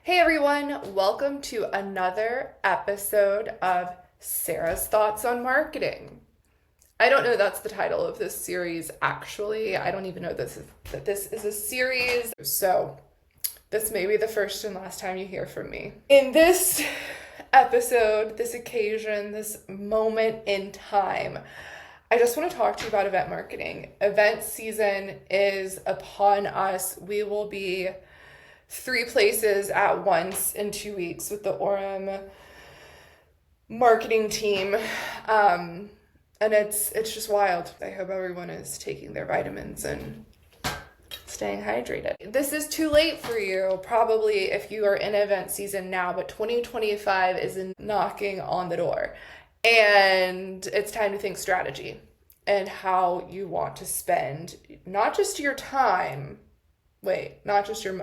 Hey everyone, welcome to another episode of Sarah's Thoughts on Marketing. I don't know that's the title of this series actually. I don't even know that this is a series. So this may be the first and last time you hear from me. In this episode, this occasion, this moment in time, I just want to talk to you about event marketing. Event season is upon us. We will be 3 places at once in 2 weeks with the Orem marketing team. And it's just wild. I hope everyone is taking their vitamins and staying hydrated. This is too late for you, probably if you are in event season now, but 2025 is knocking on the door. And it's time to think strategy and how you want to spend not just your time, not just your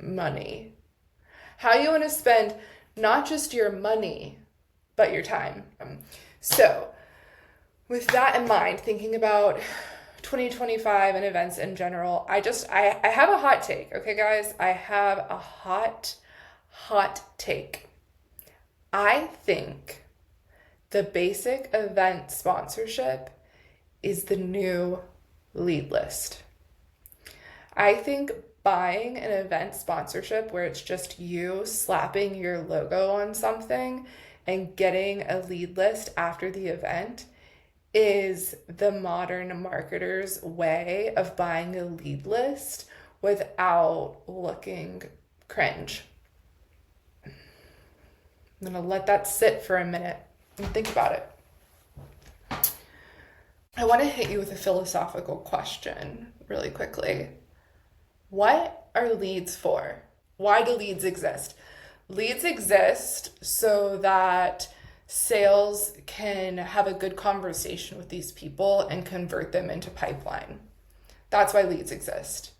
money. How you want to spend not just your money, but your time. So, with that in mind, thinking about 2025 and events in general, I have a hot take, okay, guys? I have a hot take. I think the basic event sponsorship is the new lead list. I think buying an event sponsorship where it's just you slapping your logo on something and getting a lead list after the event is the modern marketer's way of buying a lead list without looking cringe. I'm gonna let that sit for a minute and think about it. I want to hit you with a philosophical question really quickly. What are leads for? Why do leads exist? Leads exist so that sales can have a good conversation with these people and convert them into pipeline. That's why leads exist.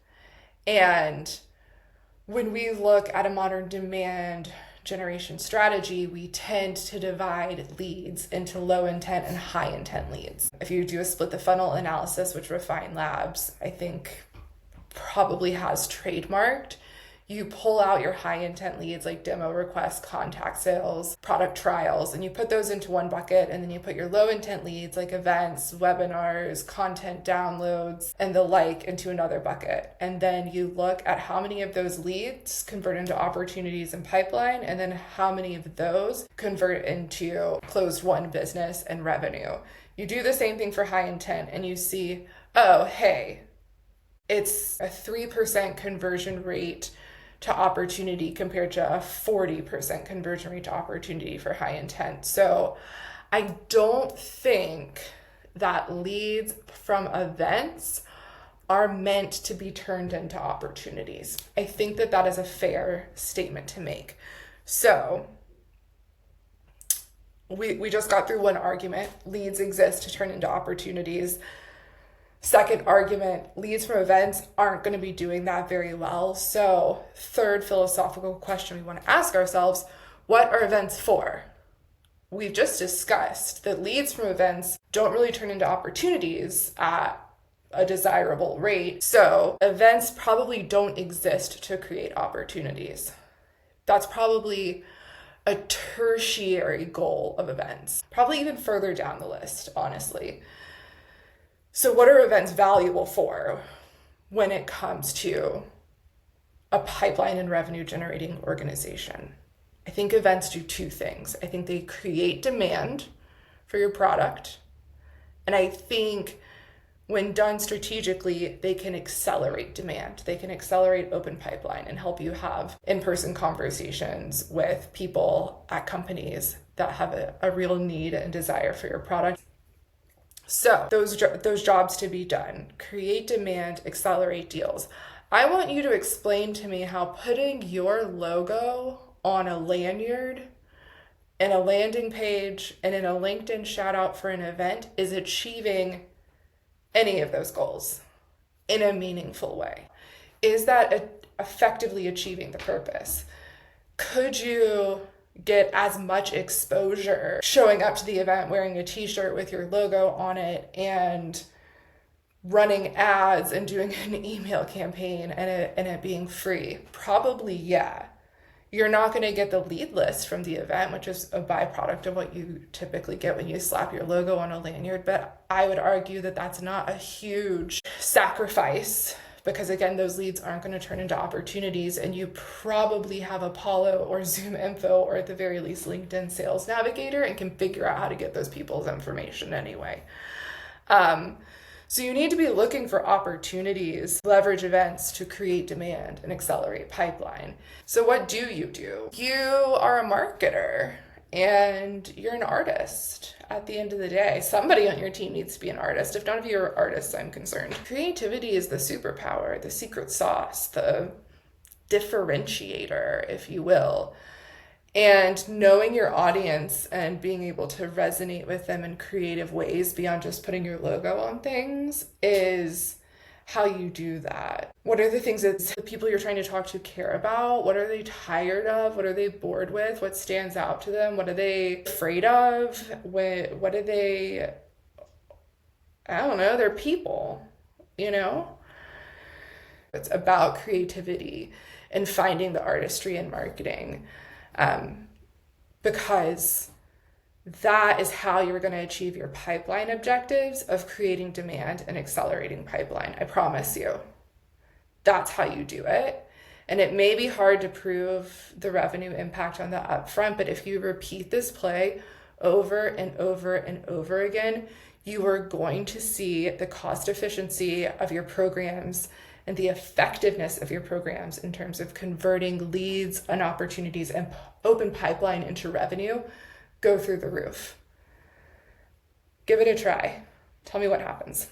And when we look at a modern demand generation strategy, we tend to divide leads into low intent and high intent leads. If you do a split the funnel analysis, which Refine Labs, I think, probably has trademarked, you pull out your high intent leads like demo requests, contact sales, product trials, and you put those into one bucket, and then you put your low intent leads like events, webinars, content downloads, and the like into another bucket. And then you look at how many of those leads convert into opportunities and pipeline, and then how many of those convert into closed won business and revenue. You do the same thing for high intent and you see, oh, hey, it's a 3% conversion rate to opportunity compared to a 40% conversion rate to opportunity for high intent. So I don't think that leads from events are meant to be turned into opportunities. I think that is a fair statement to make. So we just got through one argument. Leads exist to turn into opportunities. Second argument, leads from events aren't going to be doing that very well. So third philosophical question we want to ask ourselves, what are events for? We've just discussed that leads from events don't really turn into opportunities at a desirable rate. So events probably don't exist to create opportunities. That's probably a tertiary goal of events, probably even further down the list, honestly. So what are events valuable for when it comes to a pipeline and revenue generating organization? I think events do 2 things. I think they create demand for your product. And I think when done strategically, they can accelerate demand. They can accelerate open pipeline and help you have in-person conversations with people at companies that have a real need and desire for your product. So those jobs to be done, create demand, accelerate deals. I want you to explain to me how putting your logo on a lanyard and a landing page and in a LinkedIn shout out for an event is achieving any of those goals in a meaningful way. Is that effectively achieving the purpose? Could you get as much exposure showing up to the event wearing a t-shirt with your logo on it and running ads and doing an email campaign and it being free? Probably, yeah. You're not going to get the lead list from the event, which is a byproduct of what you typically get when you slap your logo on a lanyard. But I would argue that that's not a huge sacrifice, because again, those leads aren't going to turn into opportunities, and you probably have Apollo or Zoom Info, or at the very least LinkedIn Sales Navigator, and can figure out how to get those people's information anyway. So you need to be looking for opportunities, leverage events to create demand and accelerate pipeline. So what do? You are a marketer and you're an artist at the end of the day. Somebody on your team needs to be an artist. If none of you are artists, I'm concerned. Creativity is the superpower, the secret sauce, the differentiator, if you will. And knowing your audience and being able to resonate with them in creative ways beyond just putting your logo on things is how you do that. What are the things that the people you're trying to talk to care about? What are they tired of? What are they bored with? What stands out to them? What are they afraid of? What are they, I don't know, they're people, you know? It's about creativity and finding the artistry in marketing. Because that is how you're going to achieve your pipeline objectives of creating demand and accelerating pipeline. I promise you. That's how you do it. And it may be hard to prove the revenue impact on the upfront, but if you repeat this play over and over and over again, you are going to see the cost efficiency of your programs and the effectiveness of your programs in terms of converting leads and opportunities and open pipeline into revenue go through the roof. Give it a try. Tell me what happens.